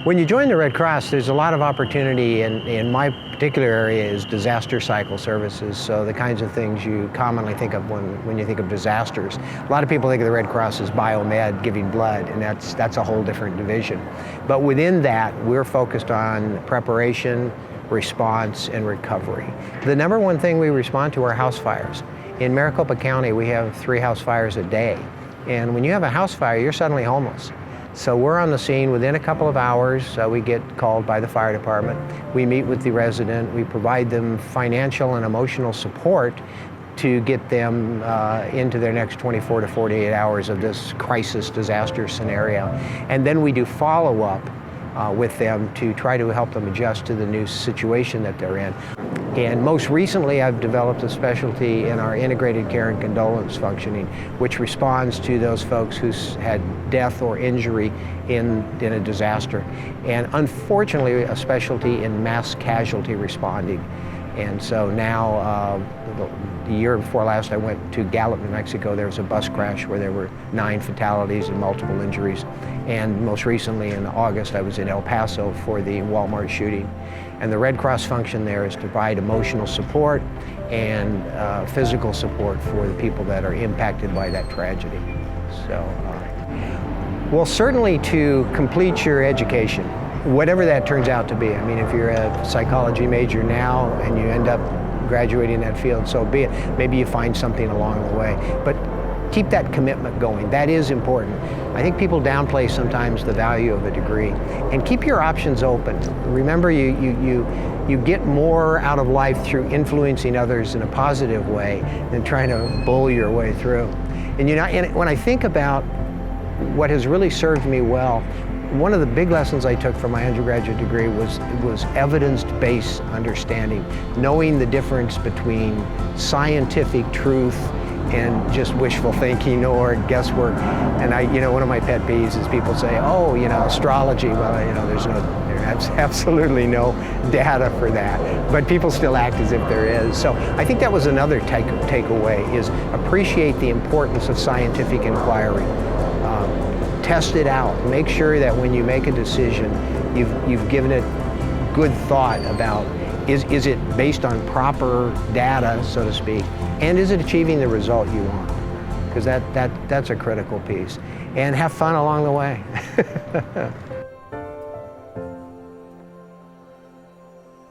When you join the Red Cross, there's a lot of opportunity, and in my particular area is disaster cycle services, so the kinds of things you commonly think of when you think of disasters. A lot of people think of the Red Cross as biomed, giving blood, and that's a whole different division. But within that, we're focused on preparation, response, and recovery. The number one thing we respond to are house fires. In Maricopa County, we have 3 house fires a day, and when you have a house fire, you're suddenly homeless. So we're on the scene within a couple of hours. We get called by the fire department. We meet with the resident. We provide them financial and emotional support to get them into their next 24 to 48 hours of this crisis disaster scenario. And then we do follow-up with them to try to help them adjust to the new situation that they're in. And most recently, I've developed a specialty in our integrated care and condolence functioning, which responds to those folks who's had death or injury in a disaster. And unfortunately, a specialty in mass casualty responding. And so now, the year before last, I went to Gallup, New Mexico. There was a bus crash where there were 9 fatalities and multiple injuries. And most recently in August, I was in El Paso for the Walmart shooting. And the Red Cross function there is to provide emotional support and physical support for the people that are impacted by that tragedy. So, well, certainly to complete your education, whatever that turns out to be. I mean, if you're a psychology major now and you end up graduating that field, so be it. Maybe you find something along the way. But keep that commitment going. That is important. I think people downplay sometimes the value of a degree. And keep your options open. Remember, you get more out of life through influencing others in a positive way than trying to bull your way through. And when I think about what has really served me well, one of the big lessons I took from my undergraduate degree was evidence-based understanding, knowing the difference between scientific truth and just wishful thinking or guesswork. And one of my pet peeves is people say, oh, astrology. Well, there's absolutely no data for that, but people still act as if there is. So I think that was another takeaway, is appreciate the importance of scientific inquiry. Test it out. Make sure that when you make a decision, you've given it good thought about, is it based on proper data, so to speak, and is it achieving the result you want? Because that's a critical piece. And have fun along the way.